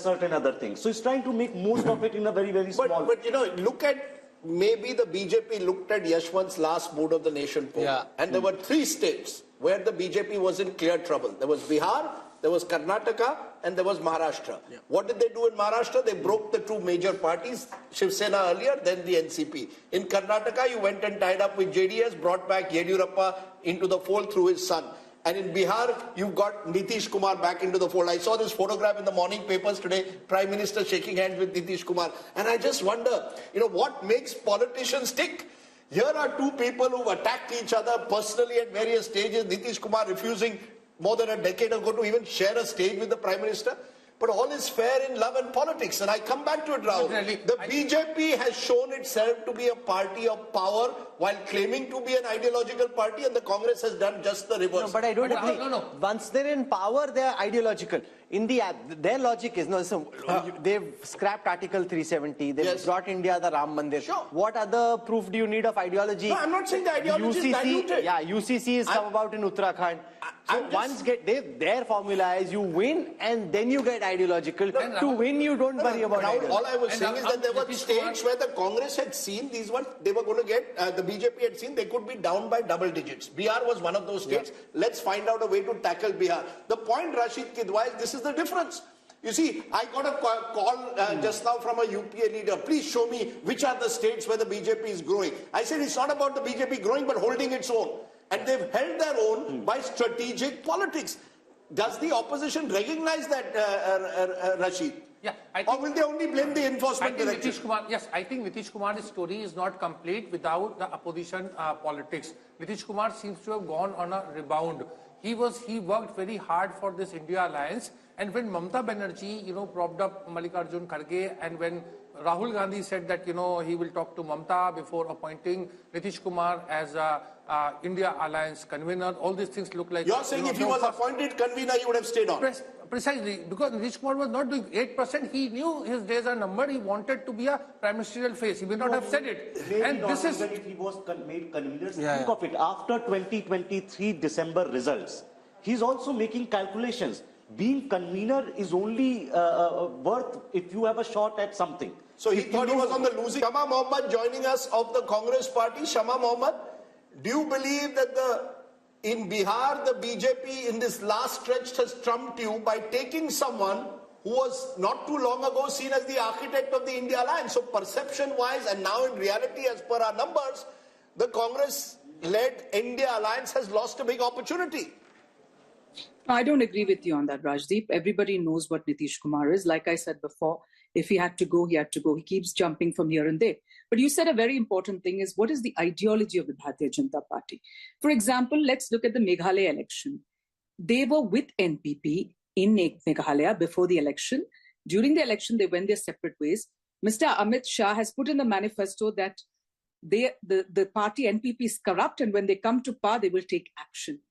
certain other things. So he's trying to make most of it in a very, very small. But you know, look at, maybe the BJP looked at Yashwant's last Mood of the Nation poll, and there were 3 states where the BJP was in clear trouble. There was Bihar, there was Karnataka, and there was Maharashtra. What did they do in Maharashtra? They broke the 2 major parties, Shiv Sena earlier, then the NCP. In Karnataka, you went and tied up with JDS, brought back Yediyurappa into the fold through his son. And in Bihar, you got Nitish Kumar back into the fold. I saw this photograph in the morning papers today, Prime Minister shaking hands with Nitish Kumar. And I just wonder, you know, what makes politicians tick? Here are 2 people who've attacked each other personally at various stages. Nitish Kumar refusing more than a decade ago to even share a stage with the Prime Minister. But all is fair in love and politics. And I come back to it, Rahul. The BJP has shown itself to be a party of power while claiming to be an ideological party, and the Congress has done just the reverse. No, but I don't agree. Once they're in power, they're ideological. In their logic is, they've scrapped Article 370, they've brought India the Ram Mandir. Sure. What other proof do you need of ideology? No, I'm not saying the ideology is diluted. Yeah, UCC has come about in Uttarakhand. So once their formula is you win and then you get ideological. To win, you don't worry about ideology. All I was saying is that there were states where the Congress had seen these ones, they were going to get, the BJP had seen they could be down by double digits. Bihar was one of those states. Let's find out a way to tackle Bihar. The point, Rashid Kidwai, is this is the difference. You see, I got a call just now from a UPA leader. Please show me which are the states where the BJP is growing. I said it's not about the BJP growing but holding its own. And they've held their own by strategic politics. Does the opposition recognize that, Rashid? Yeah, or will they only blame the enforcement director? I think Nitish Kumar's story is not complete without the opposition politics. Nitish Kumar seems to have gone on a rebound. He worked very hard for this India alliance, and when Mamata Banerjee, propped up Mallikarjun Kharge, and when Rahul Gandhi said that, he will talk to Mamata before appointing Nitish Kumar as a India alliance convener, all these things look like... You're saying if he was appointed convener, he would have stayed on? Precisely, because Nitish Kumar was not doing 8%. He knew his days are numbered. He wanted to be a prime ministerial face. He may not have said it. And this is... If he was made convener, think of it. After 2023 December results, he's also making calculations. Being convener is only worth if you have a shot at something. So he thought he was on the losing. Shama Mohammed joining us of the Congress party. Shama Mohammed, do you believe that in Bihar, the BJP in this last stretch has trumped you by taking someone who was not too long ago seen as the architect of the India alliance? So perception-wise and now in reality as per our numbers, the Congress-led India alliance has lost a big opportunity. I don't agree with you on that, Rajdeep. Everybody knows what Nitish Kumar is. Like I said before, if he had to go, he had to go. He keeps jumping from here and there. But you said a very important thing is, what is the ideology of the Bharatiya Janata Party? For example, let's look at the Meghalaya election. They were with NPP in Meghalaya before the election. During the election, they went their separate ways. Mr. Amit Shah has put in the manifesto that the party NPP is corrupt, and when they come to power, they will take action.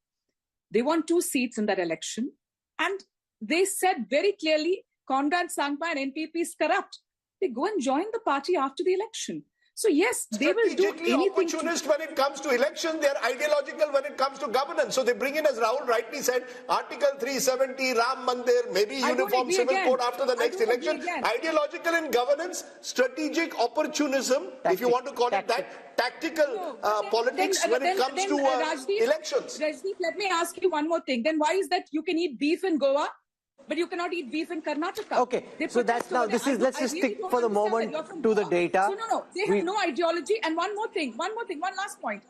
They won 2 seats in that election, and they said very clearly, Conrad Sangma and NPP is corrupt. They go and join the party after the election. So yes, they will do anything. Opportunist when it comes to election, they are ideological when it comes to governance. So they bring in, as Rahul rightly said, Article 370, Ram Mandir, maybe uniform civil code after the next election. Ideological in governance, strategic opportunism, if you want to call it that, tactical politics when it comes to elections. Rajdeep, let me ask you one more thing. Then why is that you can eat beef in Goa, but you cannot eat beef in Karnataka? Okay, so that's now, let's just stick for the moment to the data. So they have no ideology. And one last point.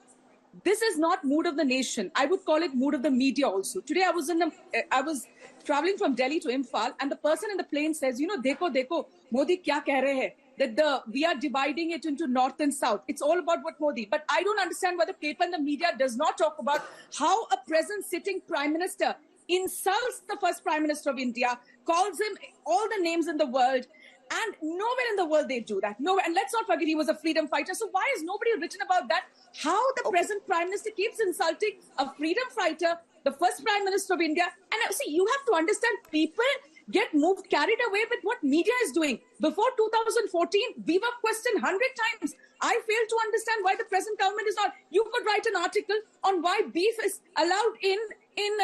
This is not mood of the nation. I would call it mood of the media also. Today I was traveling from Delhi to Imphal, and the person in the plane says, dekho, Modi kya keh rahe hai? That we are dividing it into north and south. It's all about what Modi. But I don't understand why the paper and the media does not talk about how a present sitting prime minister insults the first prime minister of India, calls him all the names in the world, and nowhere in the world they do that. Nowhere. And let's not forget he was a freedom fighter. So why is nobody written about that? How the present prime minister keeps insulting a freedom fighter, the first prime minister of India. And see, you have to understand, people get carried away with what media is doing. Before 2014, we were questioned 100 times. I fail to understand why the present government is not. You could write an article on why beef is allowed in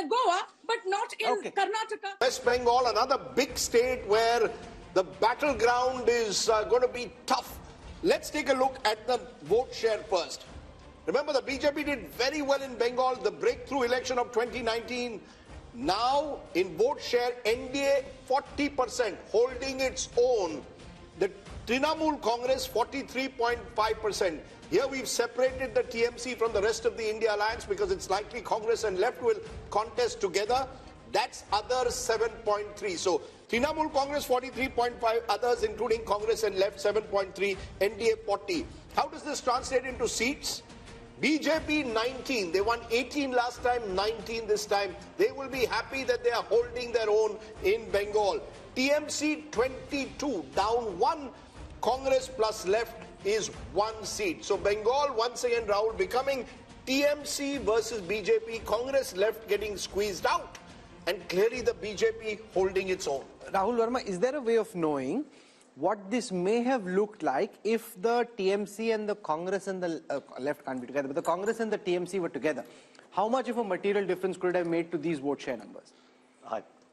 Goa, but not in Karnataka. West Bengal, another big state where The battleground is going to be tough. Let's take a look at the vote share first. Remember, the BJP did very well in Bengal, the breakthrough election of 2019. Now, in vote share, NDA 40%, holding its own. The Trinamool Congress 43.5%. Here we've separated the TMC from the rest of the India alliance because it's likely Congress and left will contest together. That's others 7.3. So Trinamool Congress 43.5, others including Congress and left 7.3, NDA 40. How does this translate into seats? BJP 19. They won 18 last time, 19 this time. They will be happy that they are holding their own in Bengal. TMC 22, down 1. Congress plus left is 1 seat. So Bengal once again, Rahul, becoming TMC versus BJP. Congress left getting squeezed out. And clearly the BJP holding its own. Rahul Verma, is there a way of knowing what this may have looked like if the TMC and the Congress and the left can't be together, but the Congress and the TMC were together? How much of a material difference could it have made to these vote share numbers?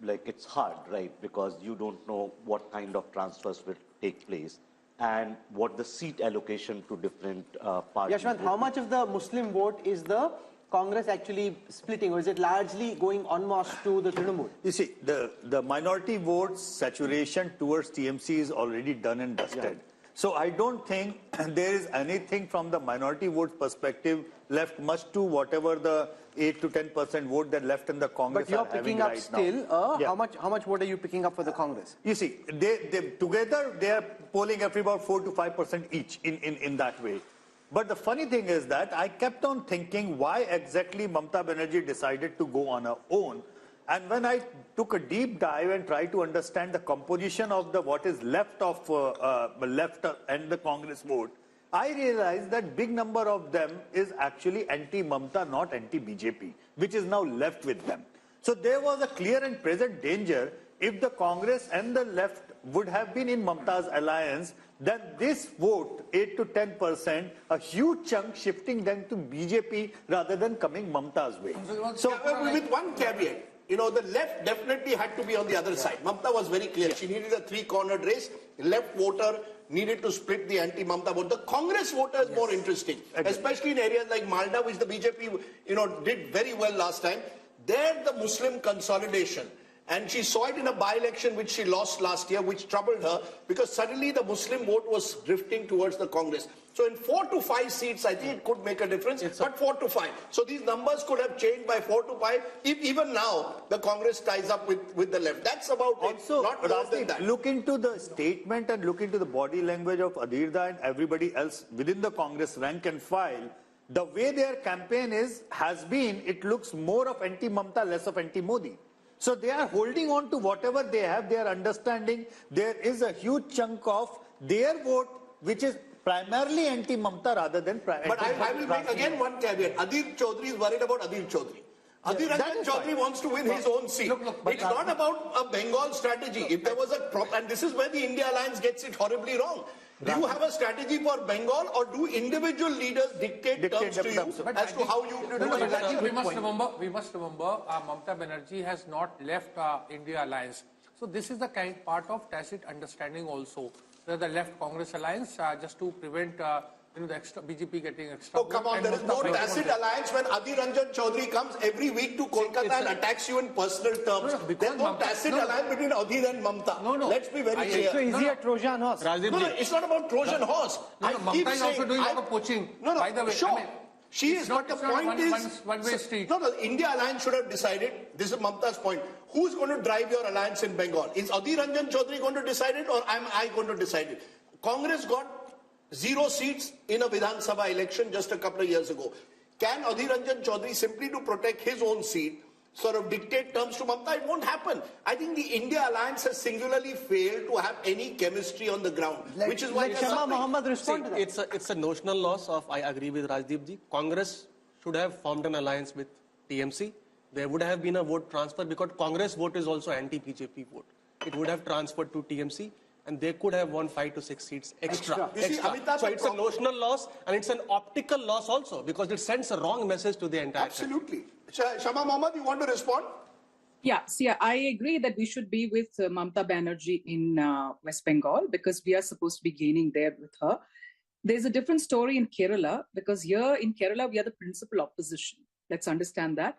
It's hard, right? Because you don't know what kind of transfers will take place and what the seat allocation to different parties. Yashwant, how much of the Muslim vote is the Congress actually splitting, or is it largely going en masse to the Trinamool? You see, the minority votes saturation towards TMC is already done and dusted. Yeah. So I don't think there is anything from the minority vote perspective left much to whatever the 8 to 10% vote that left in the Congress. But you're picking up still. How much vote are you picking up for the Congress? You see, they together they are polling every about 4 to 5% each in that way. But the funny thing is that I kept on thinking why exactly Mamata Banerjee decided to go on her own. And when I took a deep dive and tried to understand the composition of what is left of left and the Congress vote, I realized that big number of them is actually anti-Mamata, not anti-BJP, which is now left with them. So there was a clear and present danger if the Congress and the left would have been in Mamata's alliance, then this vote, 8 to 10%, a huge chunk shifting them to BJP rather than coming Mamata's way. So with one caveat, the left definitely had to be on the other side. Mamata was very clear. She needed a three-cornered race. Left voter needed to split the anti-Mamata vote. The Congress voter is more interesting, especially in areas like Malda, which the BJP, did very well last time. There, the Muslim consolidation. And she saw it in a by-election which she lost last year, which troubled her because suddenly the Muslim vote was drifting towards the Congress. So in 4 to 5 seats, I think it could make a difference, but 4 to 5. So these numbers could have changed by 4 to 5 if even now the Congress ties up with the left. That's about also, it, not more than that. Look into the statement and look into the body language of Adhirda and everybody else within the Congress rank and file. The way their campaign has been, it looks more of anti-Mamata, less of anti-Modi. So they are holding on to whatever they have, they are understanding there is a huge chunk of their vote which is primarily anti-Mamata rather than But I will make again one caveat. Adhir Chaudhary is worried about Adhir Chaudhary. Adhir Chaudhary wants to win his own seat. It's not about a Bengal strategy. If there was and this is where the India alliance gets it horribly wrong. Do you have a strategy for Bengal or do individual leaders dictate terms to you as to how you do it? We must remember, Mamata Banerjee has not left India alliance. So this is the part of tacit understanding also. The left Congress alliance just to prevent the extra BJP getting extra. Oh, come on, there is no tacit alliance when Adhir Ranjan Chaudhary comes every week to Kolkata and attacks you in personal terms. There's no tacit alliance between Adhir and Mamata. No. Let's be very clear. So is he a Trojan horse? No, it's not about Trojan horse. Mamata is also doing a lot of poaching. By the way, sure. She is, but the point is, one-way street. No, the India alliance should have decided, this is Mamata's point, who's going to drive your alliance in Bengal? Is Adhir Ranjan Chaudhary going to decide it or am I going to decide it? Congress got 0 seats in a Vidhan Sabha election just a couple of years ago. Can Adhir Ranjan Chaudhary, simply to protect his own seat, sort of dictate terms to Mamata? It won't happen. I think the India alliance has singularly failed to have any chemistry on the ground, which is why Shama Mohammed respond to that. It's a notional loss of, I agree with Rajdeep ji. Congress should have formed an alliance with TMC. There would have been a vote transfer because Congress vote is also anti-BJP vote. It would have transferred to TMC. And they could have won 5 to 6 seats extra. So it's a notional loss and it's an optical loss also because it sends a wrong message to the entire Absolutely. Shama Mohammed, you want to respond? Yeah, see, I agree that we should be with Mamata Banerjee in West Bengal because we are supposed to be gaining there with her. There's a different story in Kerala because here in Kerala, we are the principal opposition. Let's understand that.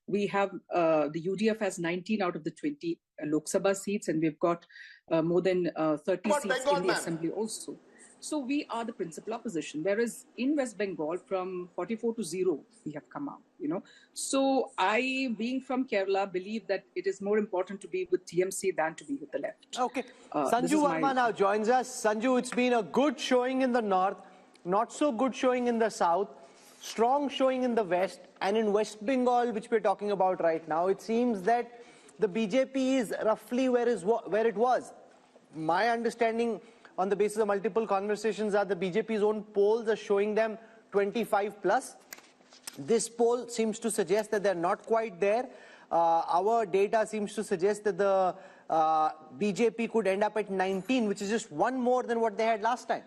We have, the UDF has 19 out of the 20 Lok Sabha seats, and we've got more than 30 seats Bengal, in the assembly also. So we are the principal opposition. Whereas in West Bengal, from 44 to 0, we have come out, you know. So I, being from Kerala, believe that it is more important to be with TMC than to be with the left. Okay. Sanju Verma now joins us. Sanju, it's been a good showing in the north, not so good showing in the south, strong showing in the west, and in West Bengal, which we're talking about right now, it seems that the BJP is roughly where it was. My understanding on the basis of multiple conversations are the BJP's own polls are showing them 25 plus. This poll seems to suggest that they're not quite there. Our data seems to suggest that the BJP could end up at 19, which is just one more than what they had last time.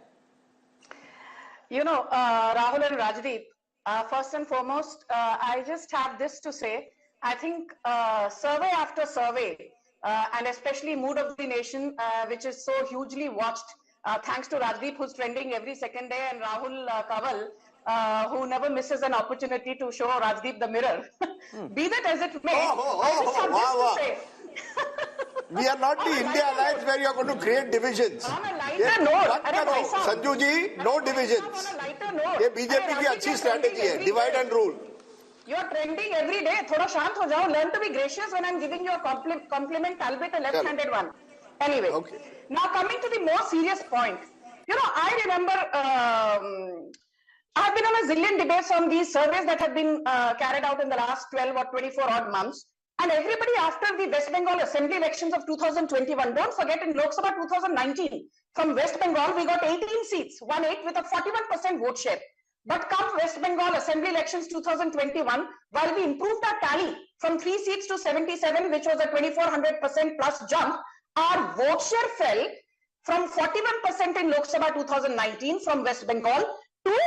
You know, Rahul and Rajdeep, first and foremost, I just have this to say. I think survey after survey, and especially Mood of the Nation, which is so hugely watched, thanks to Rajdeep, who's trending every second day, and Rahul Kanwal, who never misses an opportunity to show Rajdeep the mirror. Be that as it may, I just have this to say. We are not the India Alliance where you are going to create divisions. On a lighter note, Sanju ji, no divisions. On a lighter note, ये BJP की अच्छी strategy है, divide and rule. You are trending every day. थोड़ा शांत हो जाओ. Learn to be gracious when I'm giving you a compliment, albeit a left-handed one. Anyway, okay. Now coming to the more serious point. You know, I remember I've been on a zillion debates on these surveys that have been carried out in the last 12 or 24 odd months. And everybody after the West Bengal Assembly elections of 2021, don't forget in Lok Sabha 2019, from West Bengal we got 18 seats, 1-8 with a 41% vote share. But come West Bengal Assembly elections 2021, while we improved our tally from 3 seats to 77, which was a 2400% plus jump, our vote share fell from 41% in Lok Sabha 2019 from West Bengal to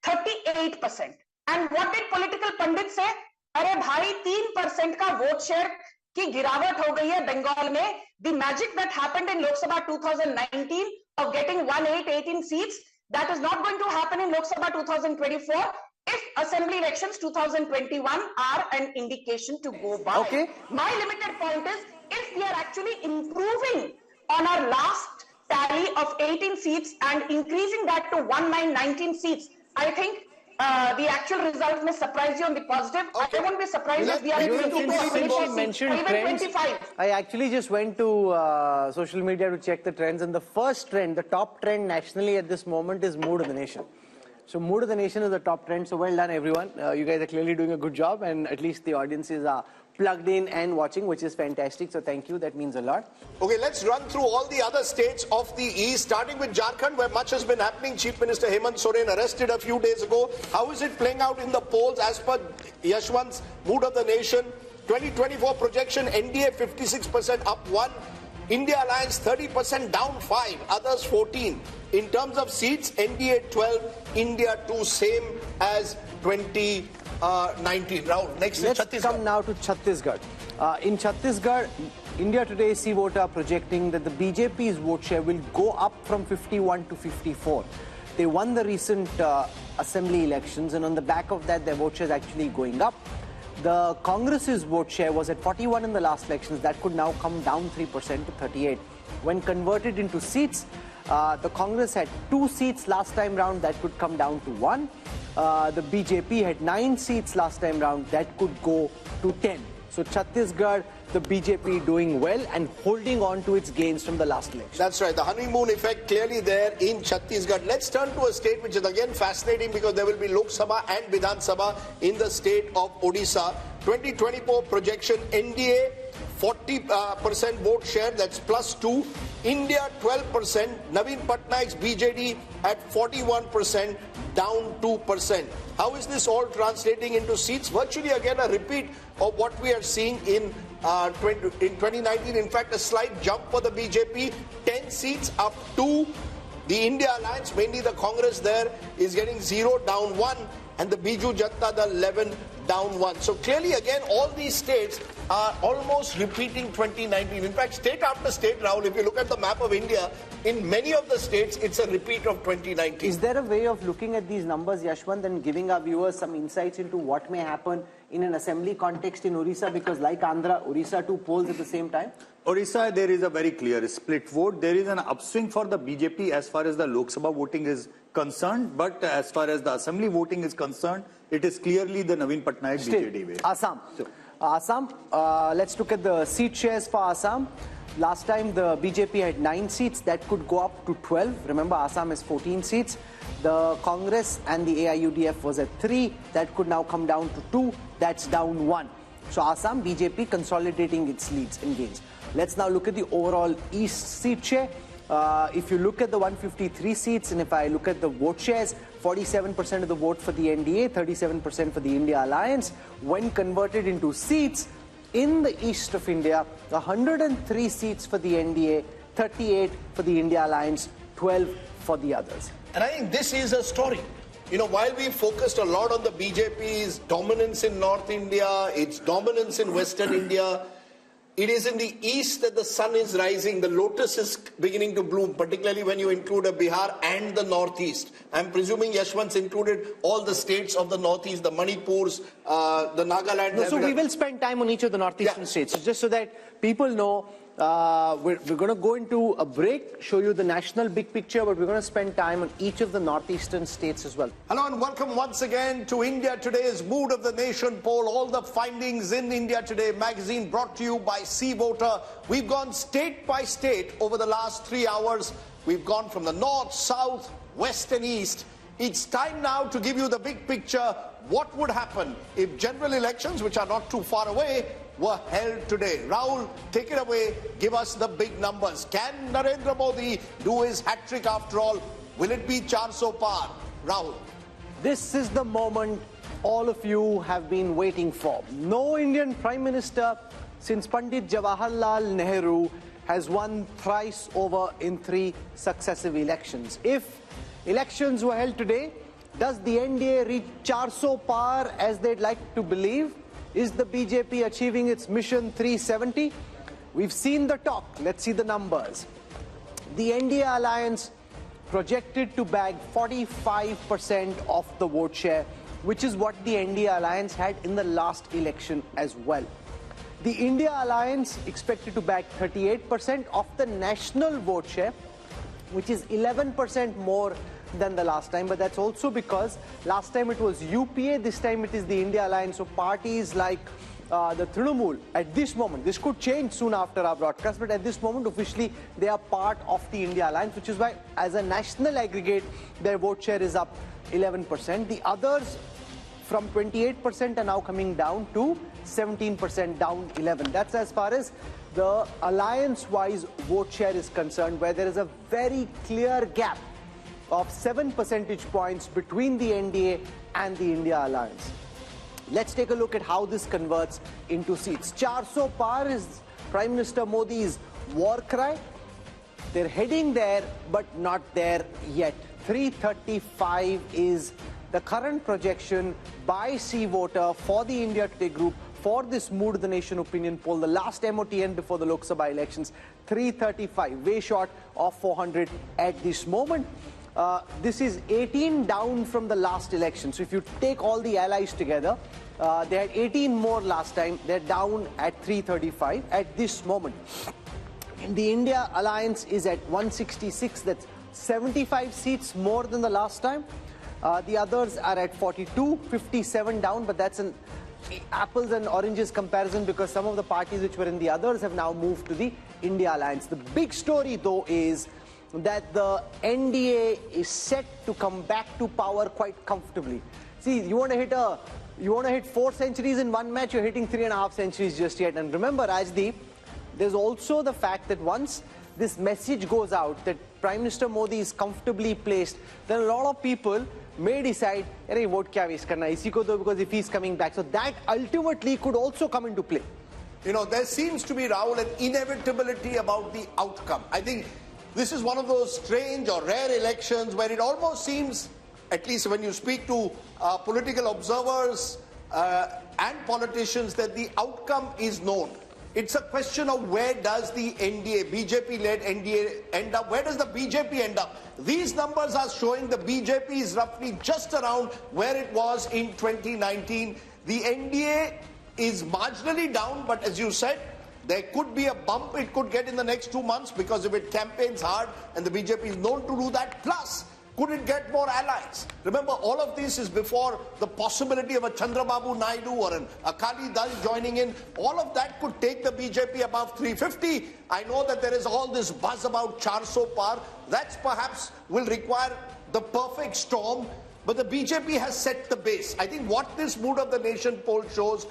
38%. And what did political pundits say? अरे भाई 3% का vote share की गिरावट हो गई है बंगाल में. The magic that happened in Lok Sabha 2019 of getting 18 seats, that is not going to happen in Lok Sabha 2024 if assembly elections 2021 are an indication to go by. Okay. My limited point is, if we are actually improving on our last tally of 18 seats and increasing that to 19 seats, I think the actual result may surprise you on the positive. Okay. I won't be surprised if we are mentioned trends. 25. I actually just went to social media to check the trends, and the first trend, the top trend nationally at this moment is Mood of the Nation. So Mood of the Nation is the top trend. So well done, everyone. You guys are clearly doing a good job, and at least the audiences are plugged in and watching, which is fantastic. So thank you. That means a lot. Okay, let's run through all the other states of the East, starting with Jharkhand, where much has been happening. Chief Minister Hemant Soren arrested a few days ago. How is it playing out in the polls as per Yashwant's Mood of the Nation? 2024 projection, NDA 56% up 1, India Alliance 30% down 5, others 14. In terms of seats, NDA 12, India 2, same as 2019. Rahul, next is Chhattisgarh. Let's come now to Chhattisgarh. In Chhattisgarh, India Today C-Vote are projecting that the BJP's vote share will go up from 51 to 54. They won the recent assembly elections, and on the back of that, their vote share is actually going up. The Congress's vote share was at 41 in the last elections. That could now come down 3% to 38. When converted into seats, the Congress had 2 seats last time round. That could come down to 1. The BJP had 9 seats last time round. That could go to 10. So Chhattisgarh, the BJP doing well and holding on to its gains from the last election. That's right. The honeymoon effect clearly there in Chhattisgarh. Let's turn to a state which is again fascinating because there will be Lok Sabha and Vidhan Sabha in the state of Odisha. 2024 projection, NDA 40% vote share, that's +2. India 12%. Naveen Patnaik's BJD at 41%, down 2%. How is this all translating into seats? Virtually again a repeat of what we are seeing in 2019. In fact, a slight jump for the BJP, 10 seats up 2. The India Alliance, mainly the Congress there, is getting 0, down 1. And the Biju Janata Dal 11, down 1. So clearly again all these states are almost repeating 2019. In fact, state after state, Rahul, if you look at the map of India, in many of the states, it's a repeat of 2019. Is there a way of looking at these numbers, Yashwant, and giving our viewers some insights into what may happen in an assembly context in Orissa? Because like Andhra, Orissa too polls at the same time? Orissa, there is a very clear split vote. There is an upswing for the BJP as far as the Lok Sabha voting is concerned, but as far as the assembly voting is concerned, it is clearly the Naveen Patnaik BJD way. Assam. Assam, let's look at the seat shares for Assam. Last time the BJP had 9 seats, that could go up to 12. Remember, Assam has 14 seats. The Congress and the AIUDF was at 3. That could now come down to 2. That's down 1. So Assam, BJP consolidating its leads and gains. Let's now look at the overall East seat share. If you look at the 153 seats, and if I look at the vote shares, 47% of the vote for the NDA, 37% for the India Alliance. When converted into seats, in the east of India, 103 seats for the NDA, 38 for the India Alliance, 12 for the others. And I think this is a story. You know, while we focused a lot on the BJP's dominance in North India, its dominance in Western India, it is in the east that the sun is rising, the lotus is beginning to bloom, particularly when you include a Bihar and the northeast. I'm presuming Yashwant's included all the states of the northeast, the Manipurs, the Nagaland. No, so we will spend time on each of the northeastern states, just so that people know. We're going to go into a break, show you the national big picture, but we're going to spend time on each of the northeastern states as well. Hello and welcome once again to India Today's Mood of the Nation poll. All the findings in India Today magazine brought to you by Sea Voter. We've gone state by state over the last 3 hours. We've gone from the north, south, west and east. It's time now to give you the big picture. What would happen if general elections, which are not too far away, were held today? Rahul, take it away. Give us the big numbers. Can Narendra Modi do his hat-trick after all? Will it be 400 par? Rahul. This is the moment all of you have been waiting for. No Indian Prime Minister since Pandit Jawaharlal Nehru has won thrice over in 3 successive elections. If elections were held today, does the NDA reach 400 par as they'd like to believe? Is the BJP achieving its mission 370? We've seen the talk. Let's see the numbers. The NDA alliance projected to bag 45% of the vote share, which is what the NDA alliance had in the last election as well. The India alliance expected to bag 38% of the national vote share, which is 11% more than the last time, but that's also because last time it was UPA, this time it is the India Alliance. So parties like the Trinamool, at this moment, this could change soon after our broadcast, but at this moment officially they are part of the India Alliance, which is why as a national aggregate their vote share is up 11%. The others from 28% are now coming down to 17%, down 11. That's as far as the alliance-wise vote share is concerned, where there is a very clear gap of 7 percentage points between the NDA and the India Alliance. Let's take a look at how this converts into seats. 400 par is Prime Minister Modi's war cry. They're heading there, but not there yet. 335 is the current projection by Sea Voter for the India Today group for this Mood of the Nation opinion poll, the last MOTN before the Lok Sabha elections. 335, way short of 400 at this moment. This is 18 down from the last election. So if you take all the allies together, they had 18 more last time. They're down at 335 at this moment. The India Alliance is at 166. That's 75 seats more than the last time. The others are at 42, 57 down, but that's an apples and oranges comparison because some of the parties which were in the others have now moved to the India Alliance. The big story, though, is that the NDA is set to come back to power quite comfortably. See, you want to hit 4 centuries in one match, you're hitting 3.5 centuries just yet. And remember, Rajdeep, there's also the fact that once this message goes out that Prime Minister Modi is comfortably placed, then a lot of people may decide, "Arey, vote kya waste karna, isi ko do," because if he's coming back. So that ultimately could also come into play. You know, there seems to be, Rahul, an inevitability about the outcome. I think this is one of those strange or rare elections where it almost seems, at least when you speak to political observers, and politicians that the outcome is known. It's a question of where does the NDA, BJP-led NDA end up? Where does the BJP end up? These numbers are showing the BJP is roughly just around where it was in 2019. The NDA is marginally down, but as you said, there could be a bump it could get in the next 2 months because if it campaigns hard and the BJP is known to do that. Plus, could it get more allies? Remember, all of this is before the possibility of a Chandrababu Naidu or an Akali Dal joining in. All of that could take the BJP above 350. I know that there is all this buzz about 400 par. That perhaps will require the perfect storm. But the BJP has set the base. I think what this Mood of the Nation poll shows,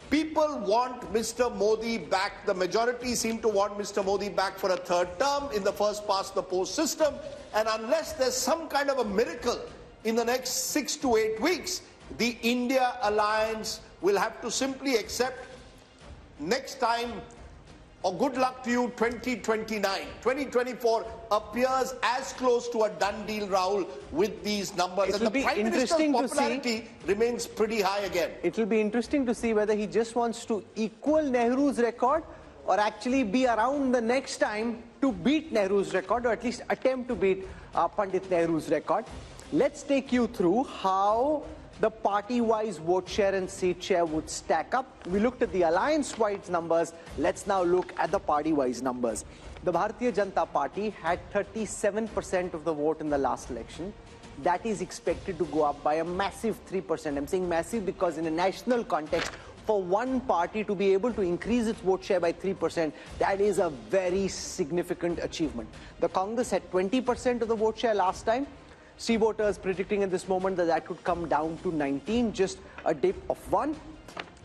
people want Mr. Modi back. The majority seem to want Mr. Modi back for a third term in the first past the post system. And unless there's some kind of a miracle in the next 6 to 8 weeks, the India alliance will have to simply accept next time, or good luck to you, 2029. 2024 appears as close to a done deal, Rahul, with these numbers. And the Prime Minister's popularity remains pretty high again. It will be interesting to see whether he just wants to equal Nehru's record or actually be around the next time to beat Nehru's record, or at least attempt to beat Pandit Nehru's record. Let's take you through how the party-wise vote share and seat share would stack up. We looked at the alliance-wise numbers. Let's now look at the party-wise numbers. The Bharatiya Janata Party had 37% of the vote in the last election. That is expected to go up by a massive 3%. I'm saying massive because in a national context, for one party to be able to increase its vote share by 3%, that is a very significant achievement. The Congress had 20% of the vote share last time. See voters predicting at this moment that that could come down to 19, just a dip of 1.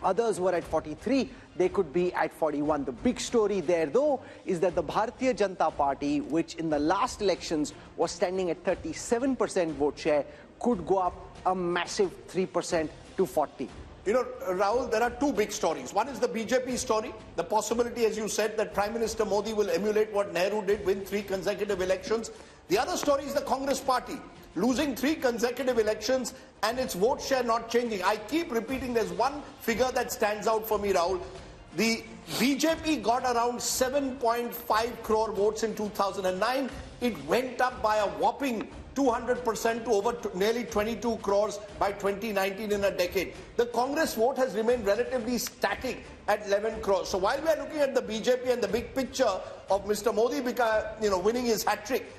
Others were at 43, they could be at 41. The big story there, though, is that the Bharatiya Janata Party, which in the last elections was standing at 37% vote share, could go up a massive 3% to 40. You know, Rahul, there are two big stories. One is the BJP story, the possibility, as you said, that Prime Minister Modi will emulate what Nehru did, win 3 consecutive elections. The other story is the Congress party, losing 3 consecutive elections and its vote share not changing. I keep repeating, there's one figure that stands out for me, Rahul. The BJP got around 7.5 crore votes in 2009. It went up by a whopping 200% to over nearly 22 crores by 2019 in a decade. The Congress vote has remained relatively static at 11 crores. So while we are looking at the BJP and the big picture of Mr. Modi winning his hat-trick,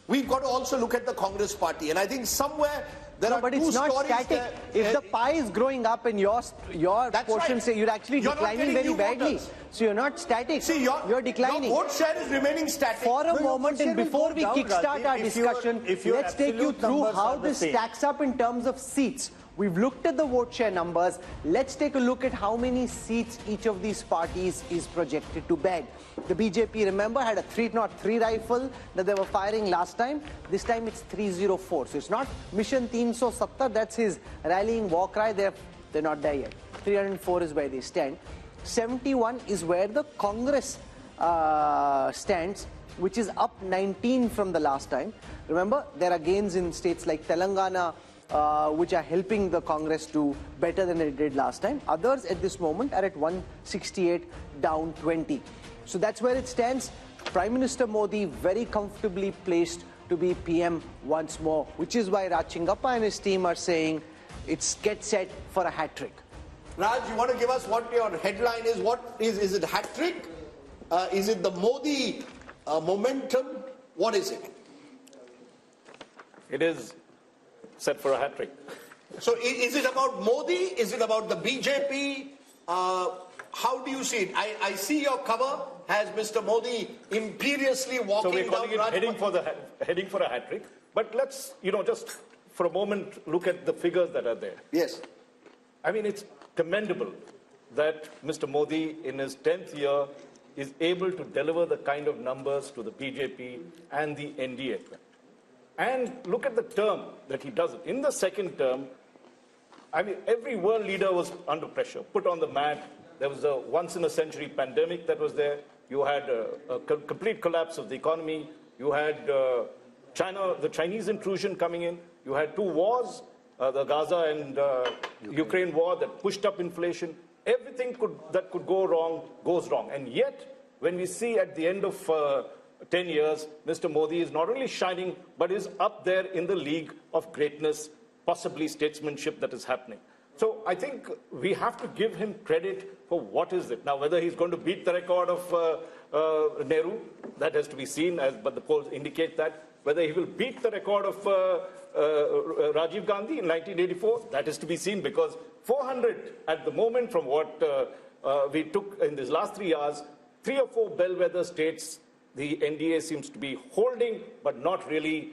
we've got to also look at the Congress party. And I think somewhere there are two stories. But it's not static. If the pie is growing up and your portion say you're actually declining very badly. So you're not static. See, you're declining. Your vote share is remaining static. For a moment, and before we kickstart our discussion, let's take you through how this stacks up in terms of seats. We've looked at the vote share numbers. Let's take a look at how many seats each of these parties is projected to bag. The BJP, remember, had a 303 rifle that they were firing last time. This time it's 304. So it's not Mission 370. That's his rallying war cry. They're not there yet. 304 is where they stand. 71 is where the Congress stands, which is up 19 from the last time. Remember, there are gains in states like Telangana, which are helping the Congress do better than it did last time. Others at this moment are at 168, down 20. So that's where it stands. Prime Minister Modi very comfortably placed to be PM once more, which is why Raj Chingappa and his team are saying it's get set for a hat-trick. Raj, you want to give us what your headline is? What is it hat-trick? Is it the Modi momentum? What is it? It is set for a hat-trick. So is it about Modi? Is it about the BJP? How do you see it? I see your cover has Mr. Modi imperiously walking down. So we're calling it heading for a hat-trick. But let's, just for a moment look at the figures that are there. Yes. I mean, it's commendable that Mr. Modi in his 10th year is able to deliver the kind of numbers to the BJP and the NDA. And look at the term that he does it. In the second term, I mean, every world leader was under pressure, put on the mat. There was a once-in-a-century pandemic that was there. You had a complete collapse of the economy. You had the Chinese intrusion coming in. You had 2 wars. the Gaza and Ukraine war that pushed up inflation. Everything that could go wrong goes wrong. And yet, when we see at the end of 10 years, Mr. Modi is not only shining, but is up there in the league of greatness, possibly statesmanship that is happening. So I think we have to give him credit for what is it. Now, whether he's going to beat the record of Nehru, that has to be seen, but the polls indicate that. Whether he will beat the record of Rajiv Gandhi in 1984, that is to be seen, because 400 at the moment from what we took in these last 3 years, 3 or 4 bellwether states, the NDA seems to be holding, but not really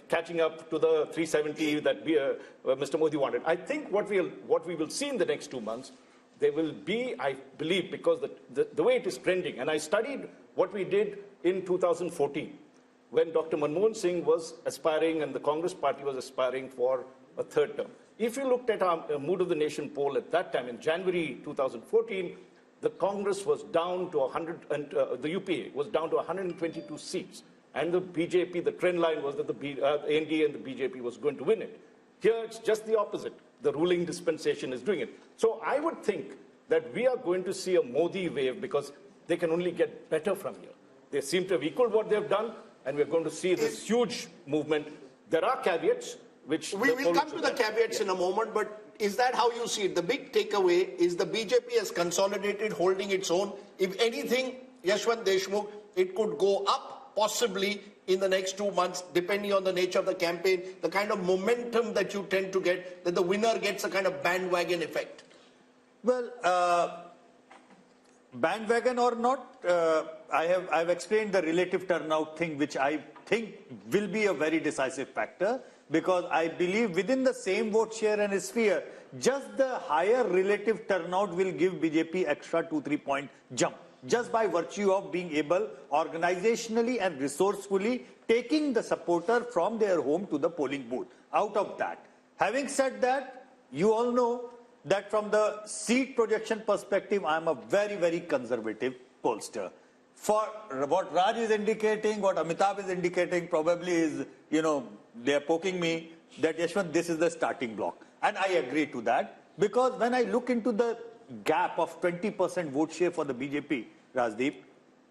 catching up to the 370 that Mr. Modi wanted. I think what we will see in the next 2 months, there will be, I believe, because the way it is trending, and I studied what we did in 2014, when Dr. Manmohan Singh was aspiring and the Congress party was aspiring for a third term. If you looked at our Mood of the Nation poll at that time, in January 2014, the Congress was down to 100, and the UPA was down to 122 seats. And the BJP, the trend line was that the NDA and the BJP was going to win it. Here, it's just the opposite. The ruling dispensation is doing it. So I would think that we are going to see a Modi wave, because they can only get better from here. They seem to have equaled what they've done, and we're going to see this huge movement. There are caveats, which... We will come to the caveats in a moment, but is that how you see it? The big takeaway is the BJP has consolidated, holding its own. If anything, Yashwant Deshmukh, it could go up, possibly in the next 2 months, depending on the nature of the campaign, the kind of momentum that you tend to get, that the winner gets a kind of bandwagon effect. Well, bandwagon or not, I've explained the relative turnout thing, which I think will be a very decisive factor, because I believe within the same vote share and sphere, just the higher relative turnout will give BJP extra 2-3 point jump, just by virtue of being able organizationally and resourcefully taking the supporter from their home to the polling booth. Out of that, having said that, you all know that from the seat projection perspective, I am a very, very conservative pollster. For what Raj is indicating, what Amitabh is indicating, probably is, they are poking me that, Yashwant, this is the starting block. And I agree to that, because when I look into the gap of 20% vote share for the BJP, Rajdeep,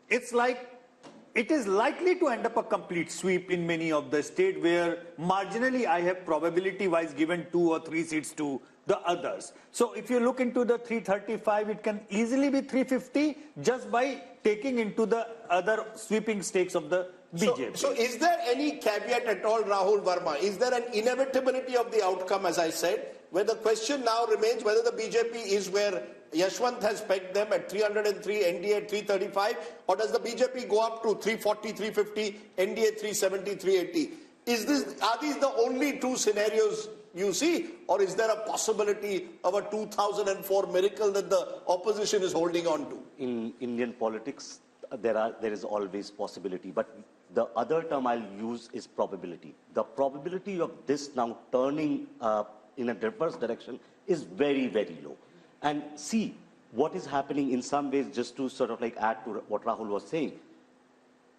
it's like it is likely to end up a complete sweep in many of the states where marginally I have probability-wise given 2 or 3 seats to the others. So if you look into the 335, it can easily be 350 just by taking into the other sweeping stakes of the BJP. So is there any caveat at all, Rahul Verma? Is there an inevitability of the outcome, as I said, where the question now remains whether the BJP is where Yashwant has pegged them at 303, NDA at 335, or does the BJP go up to 340, 350, NDA 370, 380? Are these the only 2 scenarios you see, or is there a possibility of a 2004 miracle that the opposition is holding on to? In Indian politics, there is always possibility, but the other term I'll use is probability. The probability of this now turning in a reverse direction is very, very low. And see what is happening in some ways, just to sort of like add to what Rahul was saying.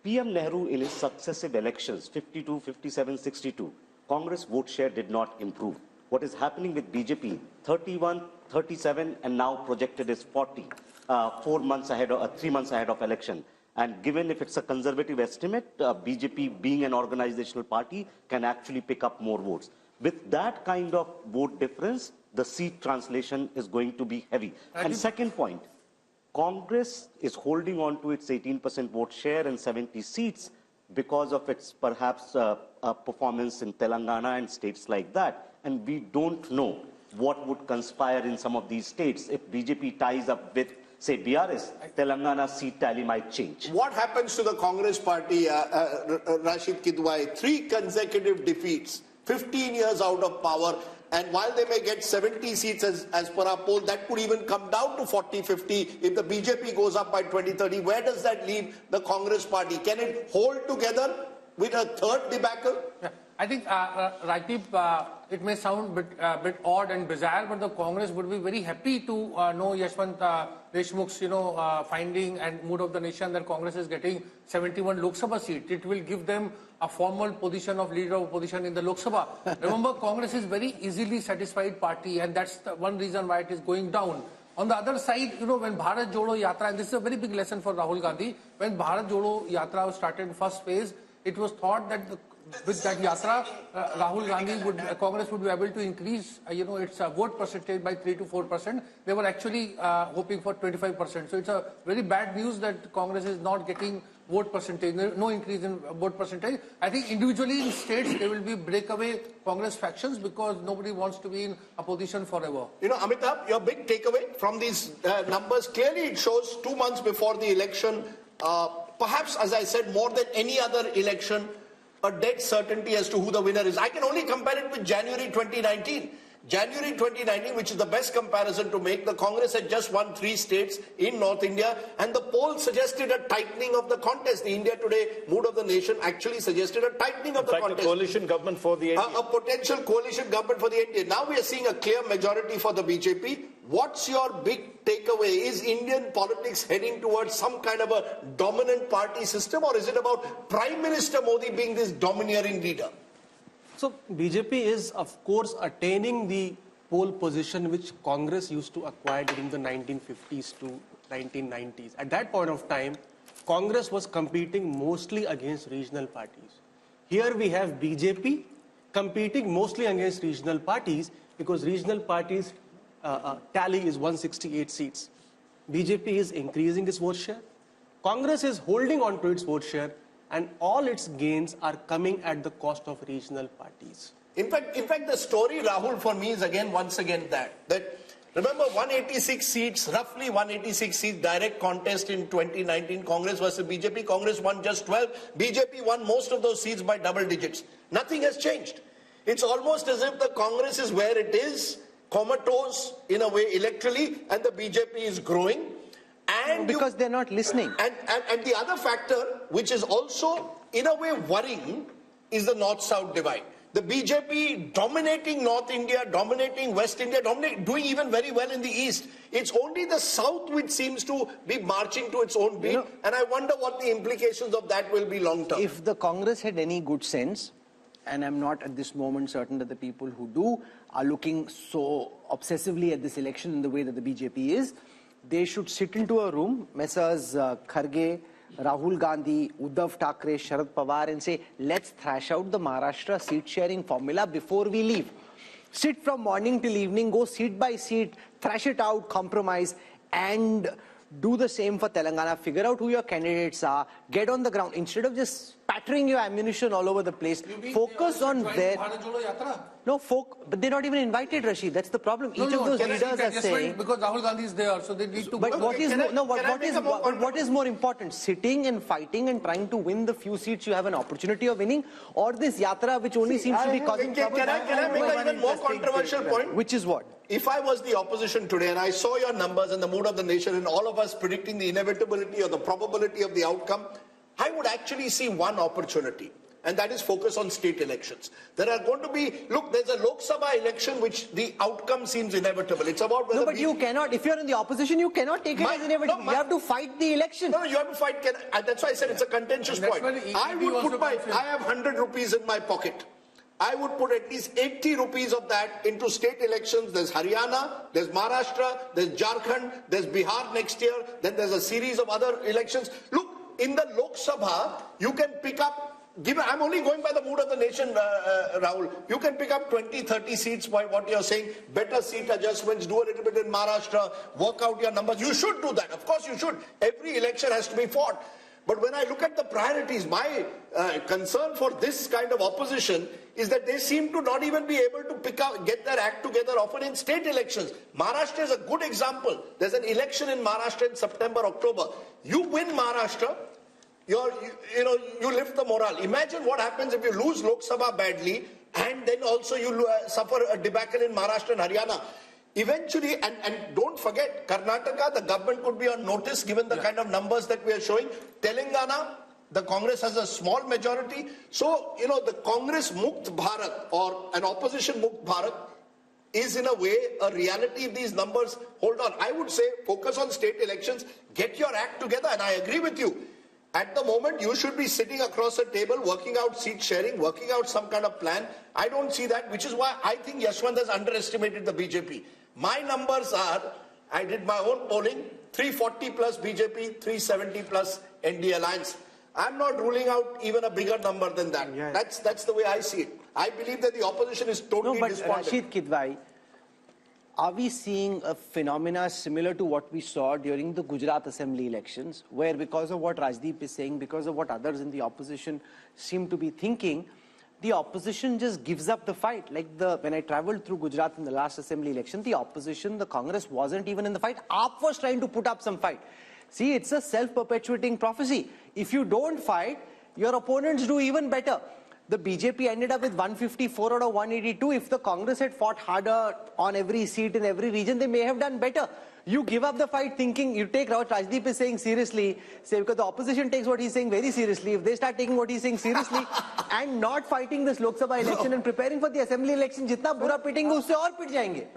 PM Nehru in his successive elections, 52, 57, 62, Congress vote share did not improve. What is happening with BJP, 31, 37, and now projected is 40, 4 months ahead or 3 months ahead of election. And given if it's a conservative estimate, BJP being an organizational party can actually pick up more votes. With that kind of vote difference, the seat translation is going to be heavy. And second point, Congress is holding on to its 18% vote share and 70 seats because of its perhaps performance in Telangana and states like that. And we don't know what would conspire in some of these states. If BJP ties up with, say, BRS, Telangana seat tally might change. What happens to the Congress party, Rashid Kidwai? 3 consecutive defeats, 15 years out of power. And while they may get 70 seats as per our poll, that could even come down to 40, 50 if the BJP goes up by 20, 30. Where does that leave the Congress party? Can it hold together with a third debacle? Yeah. I think, Rajdeep, it may sound a bit odd and bizarre, but the Congress would be very happy to know Yashwant Deshmukh's, finding and mood of the nation that Congress is getting 71 Lok Sabha seats. It will give them a formal position of leader of opposition in the Lok Sabha. Remember, Congress is very easily satisfied party, and that's the one reason why it is going down. On the other side, when Bharat Jodo Yatra, and this is a very big lesson for Rahul Gandhi, when Bharat Jodo Yatra was started in first phase, it was thought that with that yatra, Rahul Gandhi Congress would be able to increase, its vote percentage by 3 to 4%. They were actually hoping for 25%. So it's a very bad news that Congress is not getting vote percentage, no increase in vote percentage. I think individually in states there will be breakaway Congress factions because nobody wants to be in opposition forever. Amitabh, your big takeaway from these numbers, clearly it shows 2 months before the election, perhaps, as I said, more than any other election, a dead certainty as to who the winner is. I can only compare it with January 2019. January 2019, which is the best comparison to make, the Congress had just won 3 states in North India, and the poll suggested a tightening of the contest. The India Today mood of the nation actually suggested a tightening of the contest. A coalition government for the NDA. A potential coalition government for the NDA. Now we are seeing a clear majority for the BJP. What's your big takeaway? Is Indian politics heading towards some kind of a dominant party system, or is it about Prime Minister Modi being this domineering leader? So BJP is, of course, attaining the pole position which Congress used to acquire during the 1950s to 1990s. At that point of time, Congress was competing mostly against regional parties. Here we have BJP competing mostly against regional parties because regional parties tally is 168 seats. BJP is increasing its vote share. Congress is holding on to its vote share, and all its gains are coming at the cost of regional parties. In fact, the story, Rahul, for me is once again that remember 186 seats, roughly 186 seats, direct contest in 2019, Congress versus BJP. Congress won just 12. BJP won most of those seats by double digits. Nothing has changed. It's almost as if the Congress is where it is, comatose in a way electorally, and the BJP is growing. And because they're not listening. And the other factor, which is also in a way worrying, is the North-South divide. The BJP dominating North India, dominating West India, doing even very well in the East. It's only the South which seems to be marching to its own beat. And I wonder what the implications of that will be long term. If the Congress had any good sense, and I'm not at this moment certain that the people who do are looking so obsessively at this election in the way that the BJP is, they should sit into a room, Messrs. Kharge, Rahul Gandhi, Uddhav Thackeray, Sharad Pawar, and say, let's thrash out the Maharashtra seat-sharing formula before we leave. Sit from morning till evening, go seat by seat, thrash it out, compromise, and do the same for Telangana. Figure out who your candidates are, get on the ground. Instead of just spattering your ammunition all over the place, focus on their... No, but they're not even invited, Rashid. That's the problem. Each of those leaders are saying... Because Rahul Gandhi is there, so they need to... But what is more important? Sitting and fighting and trying to win the few seats you have an opportunity of winning, or this yatra which only seems to be causing trouble? Can I make an even more controversial point? Which is what? If I was the opposition today and I saw your numbers and the mood of the nation and all of us predicting the inevitability or the probability of the outcome, I would actually see one opportunity, and that is focus on state elections. There are going to be, look, there's a Lok Sabha election which the outcome seems inevitable. It's about whether... No, but you cannot, if you're in the opposition, you cannot take it as inevitable. You have to fight the election. No, you have to fight. That's why I said it's a contentious point. I have 100 rupees in my pocket. I would put at least 80 rupees of that into state elections. There's Haryana, there's Maharashtra, there's Jharkhand, there's Bihar next year, then there's a series of other elections. Look, in the Lok Sabha, you can pick up, I'm only going by the mood of the nation, Rahul. You can pick up 20, 30 seats by what you're saying, better seat adjustments, do a little bit in Maharashtra, work out your numbers. You should do that. Of course you should. Every election has to be fought. But when I look at the priorities, my concern for this kind of opposition is that they seem to not even be able to get their act together often in state elections. Maharashtra is a good example. There's an election in Maharashtra in September, October. You win Maharashtra, you lift the morale. Imagine what happens if you lose Lok Sabha badly and then also you suffer a debacle in Maharashtra and Haryana. Eventually, and don't forget, Karnataka, the government could be on notice given the kind of numbers that we are showing. Telangana, The Congress has a small majority. So, you know, the Congress Mukt Bharat or an opposition Mukt Bharat is in a way a reality if these numbers hold on. I would say focus on state elections, get your act together, and I agree with you. At the moment, you should be sitting across a table, working out seat sharing, working out some kind of plan. I don't see that, which is why I think Yashwant has underestimated the BJP. My numbers are, I did my own polling, 340 plus BJP, 370 plus ND Alliance. I'm not ruling out even a bigger number than that. Yes. That's the way I see it. I believe that the opposition is totally despondent. Rashid Kidwai, are we seeing a phenomena similar to what we saw during the Gujarat Assembly elections, where because of what Rajdeep is saying, because of what others in the opposition seem to be thinking, the opposition just gives up the fight? Like when I traveled through Gujarat in the last Assembly election, the opposition, the Congress wasn't even in the fight. AAP was trying to put up some fight. See, it's a self-perpetuating prophecy. If you don't fight, your opponents do even better. The BJP ended up with 154 out of 182. If the Congress had fought harder on every seat in every region, they may have done better. You give up the fight thinking, you take what Rajdeep is saying seriously, say, because the opposition takes what he's saying very seriously. If they start taking what he's saying seriously and not fighting this Lok Sabha election and preparing for the assembly election, jitna bura pitenge, usse aur pit jayenge.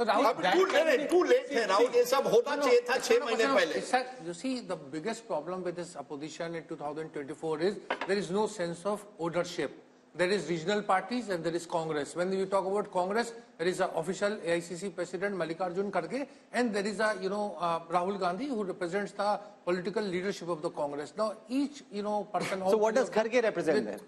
Too late, Rahul. Ye sab hota chahiye tha 6 mahine pehle. You see, the biggest problem with this opposition in 2024 is there is no sense of ownership. There is regional parties and there is Congress. When you talk about Congress, there is an official AICC president Mallikarjun Kharge, and there is a Rahul Gandhi who represents the political leadership of the Congress. Now each person. So what does Kharge represent then?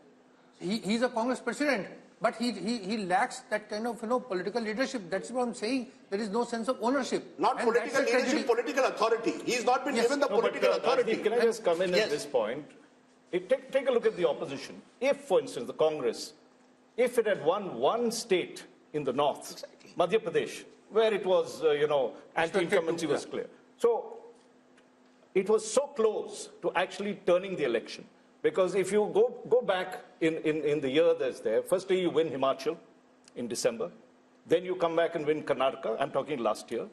He's a Congress president, but he lacks that kind of political leadership. That's what I'm saying. There is no sense of ownership. Not and political leadership, political authority. He's not been given the political authority. Can I just come in at this point? Take a look at the opposition. If, for instance, the Congress, if it had won one state in the north, Madhya Pradesh, where it was, anti-incumbency was clear. So it was so close to actually turning the election. Because if you go back in the year that's there, firstly you win Himachal in December, then you come back and win Karnataka, I'm talking last year.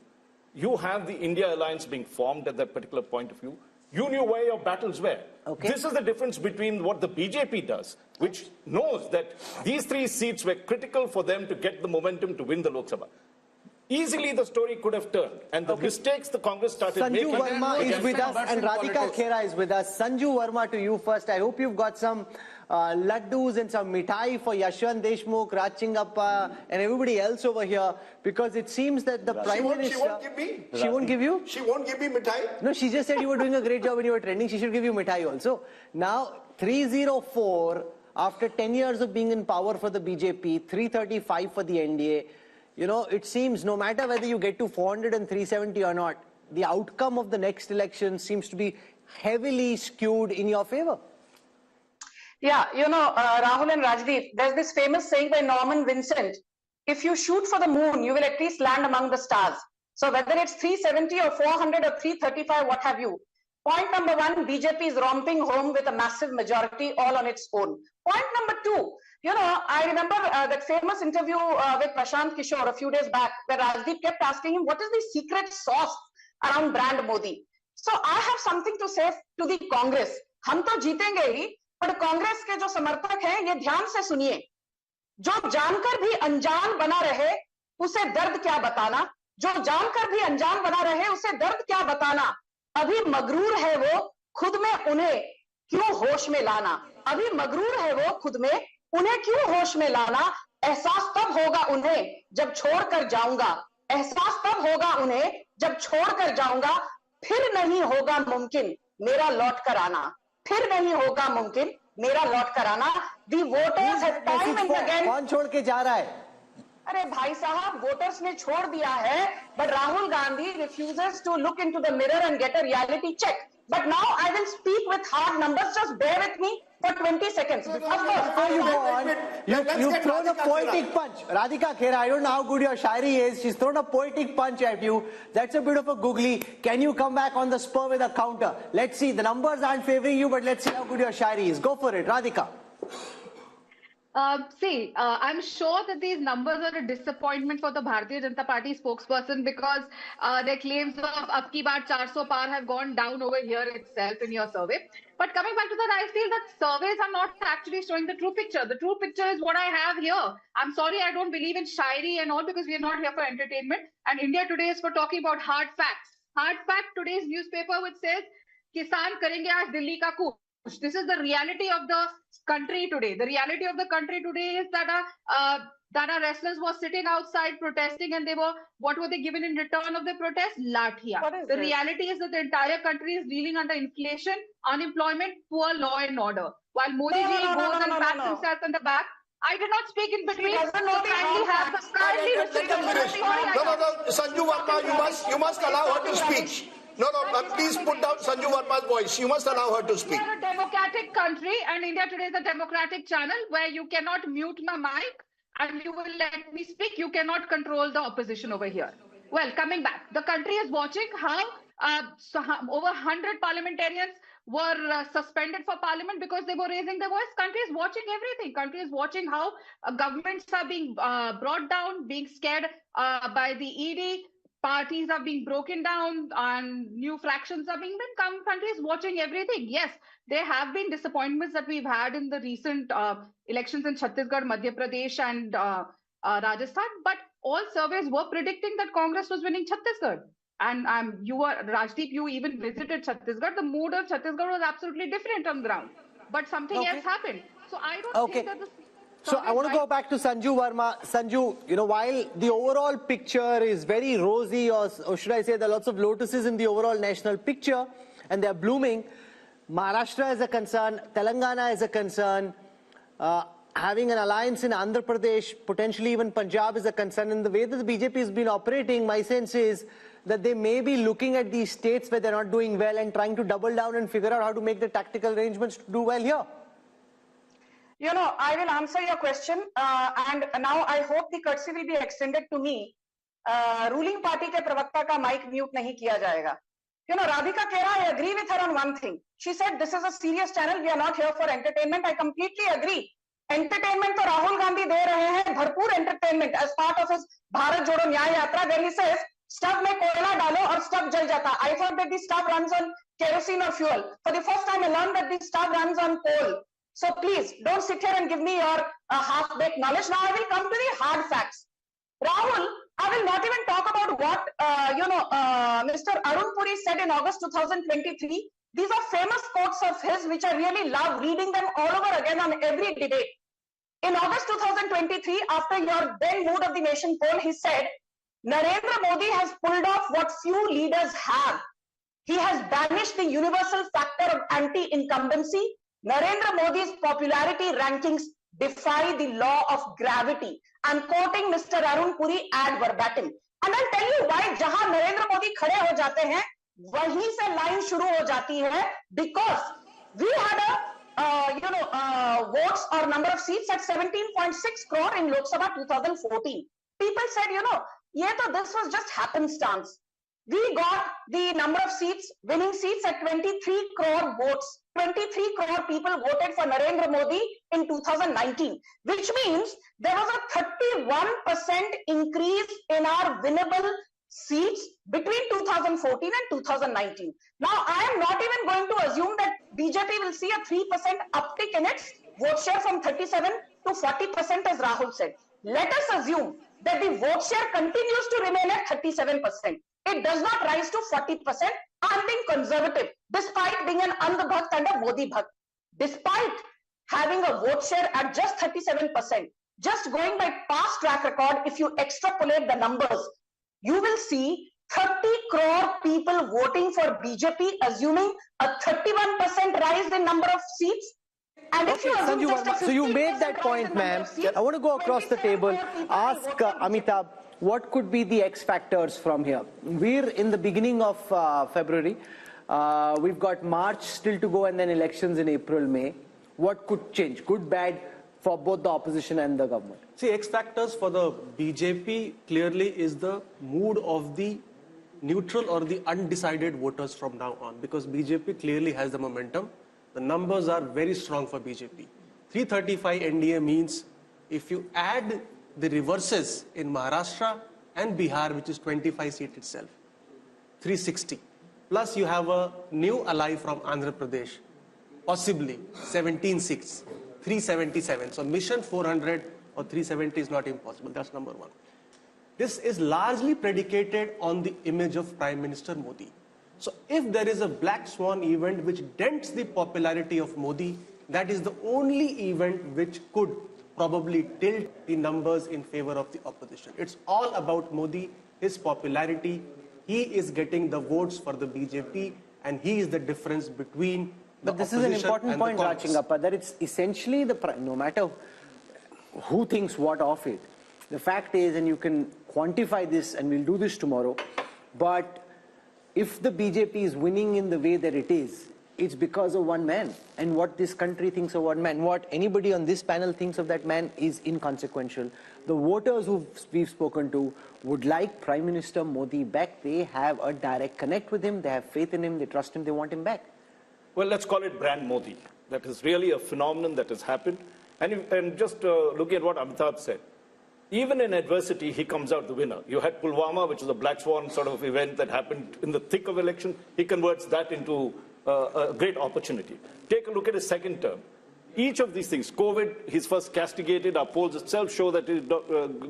You have the India Alliance being formed at that particular point of view. You knew where your battles were. Okay. This is the difference between what the BJP does, which knows that these 3 seats were critical for them to get the momentum to win the Lok Sabha. Easily the story could have turned, and the mistakes the Congress started making. Sanju Verma is with us and Radhika Khera is with us. Sanju Verma, to you first. I hope you've got some laddus and some mithai for Yashwant Deshmukh, Raj Chingappa and everybody else over here, because it seems that the Prime Minister... She won't give me. She won't give you? She won't give me mithai. No, she just said you were doing a great job when you were trending. She should give you mithai also. Now, 304, after 10 years of being in power for the BJP, 335 for the NDA, it seems no matter whether you get to 400 and 370 or not, the outcome of the next election seems to be heavily skewed in your favor. Yeah, Rahul and Rajdeep, there's this famous saying by Norman Vincent, if you shoot for the moon, you will at least land among the stars. So whether it's 370 or 400 or 335, what have you. Point number 1, BJP is romping home with a massive majority all on its own. Point number 2, I remember that famous interview with Prashant Kishore a few days back, where Rajdeep kept asking him, what is the secret sauce around brand Modi? So I have something to say to the Congress. हम तो जीतेंगे ही, पर कांग्रेस के जो समर्थक हैं, ये ध्यान से सुनिए. जो जानकर भी अनजान बना रहे, उसे दर्द क्या बताना? जो जानकर भी अनजान बना रहे, उसे दर्द क्या बताना? अभी मगरूर है वो, खुद में उन्हें क्यों होश में लाना? अभी मगरूर है वो खुद में, उन्हें क्यों होश में लाना? एहसास तब होगा उन्हें जब छोड़कर जाऊंगा. एहसास तब होगा उन्हें जब छोड़कर जाऊंगा. फिर नहीं होगा मुमकिन मेरा लौट कर आना. फिर नहीं होगा मुमकिन मेरा लौट कर आना. The voters have time and again. कौन छोड़ के जा रहा है? अरे भाई साहब, वोटर्स ने छोड़ दिया है, but Rahul Gandhi refuses to look into the mirror and get a reality check. But now I will speak with hard numbers. Just bear with me for 20 seconds. Of course. Before you go on, you've thrown a poetic punch. Radhika Khera, I don't know how good your shairi is. She's thrown a poetic punch at you. That's a bit of a googly. Can you come back on the spur with a counter? Let's see. The numbers aren't favoring you, but let's see how good your shairi is. Go for it, Radhika. I'm sure that these numbers are a disappointment for the Bharatiya Janata Party spokesperson because their claims of Ab Ki Baar 400 par have gone down over here itself in your survey. But coming back to that, I feel that surveys are not actually showing the true picture. The true picture is what I have here. I'm sorry, I don't believe in shairi and all because we are not here for entertainment. And India Today is for talking about hard facts. Hard fact, today's newspaper which says, Kisan karenge aaj Delhi ka coup. This is the reality of the country today. The reality of the country today is that our wrestlers were sitting outside protesting and what were they given in return of the protest? Lathia. The reality is that the entire country is reeling under inflation, unemployment, poor law and order. While Modi ji goes and pats himself on the back, I did not speak in between. So kindly have the Sanju Verma, you must allow her to speak. No, please put down Sanju Verma's voice. You must allow her to speak. We are a democratic country and India Today is a democratic channel where you cannot mute my mic and you will let me speak. You cannot control the opposition over here. Well, coming back, the country is watching how over 100 parliamentarians were suspended for parliament because they were raising their voice. Country is watching everything. Country is watching how governments are being brought down, being scared by the ED. Parties are being broken down and new fractions are being built. Countries watching everything. Yes, there have been disappointments that we've had in the recent elections in Chhattisgarh, Madhya Pradesh and Rajasthan. But all surveys were predicting that Congress was winning Chhattisgarh. And Rajdeep, you even visited Chhattisgarh. The mood of Chhattisgarh was absolutely different on the ground. But something else happened. So I don't think that So I want to go back to Sanju Verma. Sanju, while the overall picture is very rosy, or should I say there are lots of lotuses in the overall national picture, and they're blooming, Maharashtra is a concern, Telangana is a concern, having an alliance in Andhra Pradesh, potentially even Punjab is a concern. And the way that the BJP has been operating, my sense is that they may be looking at these states where they're not doing well and trying to double down and figure out how to make the tactical arrangements to do well here. I will answer your question and now I hope the courtesy will be extended to me. Ruling party ke pravakta ka mic mute nahi kiya jayega. Radhika Kera, I agree with her on one thing. She said this is a serious channel. We are not here for entertainment. I completely agree. Entertainment to Rahul Gandhi de rahe hain, bharpoor entertainment as part of his Bharat Jodo Nyaya Yatra, where he says, stuff mein koyla dalo aur stuff jal jata. I thought that the stuff runs on kerosene or fuel. For the first time I learned that the stuff runs on coal. So please don't sit here and give me your half-baked knowledge. Now I will come to the hard facts. Rahul, I will not even talk about what Mr. Arun Puri said in August 2023. These are famous quotes of his which I really love reading them all over again on every debate. In August 2023, after your then Mood of the Nation poll, he said, Narendra Modi has pulled off what few leaders have. He has banished the universal factor of anti-incumbency. Narendra Modi's popularity rankings defy the law of gravity. I'm quoting Mr. Arun Puri ad verbatim. And I'll tell you why. Jahan Narendra Modi khade ho jate hain, wahi se line shuru ho jati hai, because we had votes or number of seats at 17.6 crore in Lok Sabha 2014. People said, this was just happenstance. We got the number of seats, winning seats at 23 crore votes. 23 crore people voted for Narendra Modi in 2019, which means there was a 31% increase in our winnable seats between 2014 and 2019. Now, I am not even going to assume that BJP will see a 3% uptick in its vote share from 37 to 40%, as Rahul said. Let us assume that the vote share continues to remain at 37%. It does not rise to 40%. I'm being conservative, despite being an Andh Bhakt and a Modi Bhakt. Despite having a vote share at just 37%, just going by past track record, if you extrapolate the numbers, you will see 30 crore people voting for BJP, assuming a 31% rise in number of seats. And if you assume so you made that point, ma'am. I want to go across the table, ask Amitabh, what could be the X factors from here? We're in the beginning of February. We've got March still to go and then elections in April, May. What could change? Good, bad for both the opposition and the government? See, X factors for the BJP clearly is the mood of the neutral or the undecided voters from now on, because BJP clearly has the momentum. The numbers are very strong for BJP. 335 NDA means if you add the reverses in Maharashtra and Bihar, which is 25 seat itself, 360. Plus you have a new ally from Andhra Pradesh, possibly 17 seats, 377. So mission 400 or 370 is not impossible. That's number one. This is largely predicated on the image of Prime Minister Modi. So if there is a black swan event which dents the popularity of Modi, that is the only event which could probably tilt the numbers in favor of the opposition. It's all about Modi, his popularity. He is getting the votes for the BJP, and he is the difference between the But this is an important point, Rachingappa, that it's essentially no matter who thinks what of it, the fact is, and you can quantify this, and we'll do this tomorrow, but if the BJP is winning in the way that it is, it's because of one man. And what this country thinks of one man, what anybody on this panel thinks of that man is inconsequential. The voters who we've spoken to would like Prime Minister Modi back. They have a direct connect with him. They have faith in him. They trust him. They want him back. Well, let's call it brand Modi. That is really a phenomenon that has happened. And just looking at what Amitabh said, even in adversity, he comes out the winner. You had Pulwama, which is a black swan sort of event that happened in the thick of election. He converts that into a great opportunity. Take a look at his second term. Each of these things, COVID, he's first castigated. Our polls itself show that it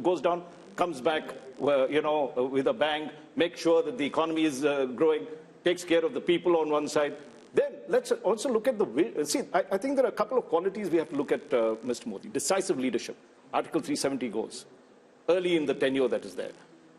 goes down, comes back, with a bang, makes sure that the economy is growing, takes care of the people on one side. Then let's also look at I think there are a couple of qualities we have to look at Mr. Modi. Decisive leadership. Article 370 goes. Early in the tenure that is there.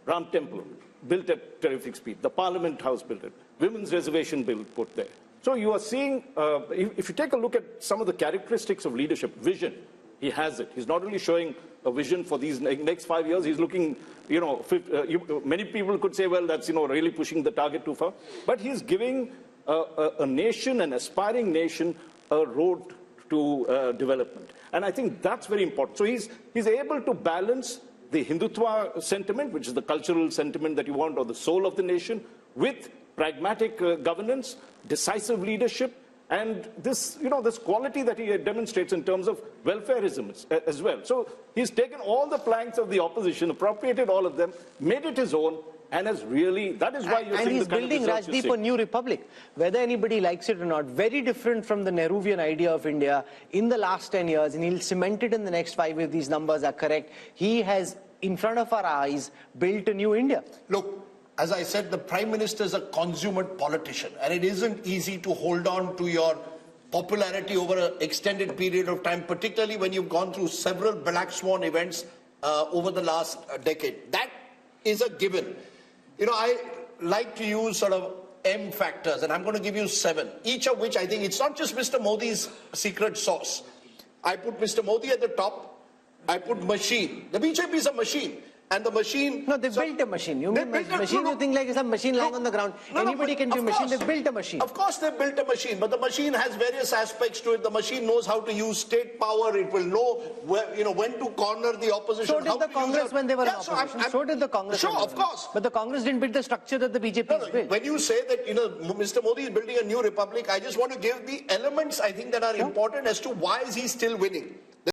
Ram Temple, built at terrific speed. The Parliament House built it. Women's Reservation Bill put there. So you are seeing, if you take a look at some of the characteristics of leadership, vision, he has it. He's not only showing a vision for these next 5 years, he's looking, many people could say, well, that's, really pushing the target too far. But he's giving a nation, an aspiring nation, a road to development. And I think that's very important. So he's able to balance the Hindutva sentiment, which is the cultural sentiment that you want, or the soul of the nation, with pragmatic governance, decisive leadership, and this quality that he demonstrates in terms of welfareism as well. So he's taken all the planks of the opposition, appropriated all of them, made it his own, and has really, that is why you're seeing the kind of results. And he's building, Rajdeep, a new republic, whether anybody likes it or not. Very different from the Nehruvian idea of India in the last 10 years, and he'll cement it in the next 5 if these numbers are correct. He has, in front of our eyes, built a new India. Look, as I said, the Prime Minister is a consummate politician, and it isn't easy to hold on to your popularity over an extended period of time, particularly when you've gone through several black swan events over the last decade. That is a given. I like to use sort of M factors, and I'm going to give you 7, each of which I think it's not just Mr. Modi's secret sauce. I put Mr. Modi at the top. I put machine. The BJP is a machine. And the machine... No, they built a machine. You mean machine, you think like it's a machine lying on the ground. Anybody can do a machine. They built a machine. Of course they built a machine, but the machine has various aspects to it. The machine knows how to use state power. It will know when to corner the opposition. So did the Congress when they were in opposition. So did the Congress. Sure, of course. But the Congress didn't build the structure that the BJP has built. When you say that, Mr. Modi is building a new republic, I just want to give the elements, I think, that are important as to why is he still winning.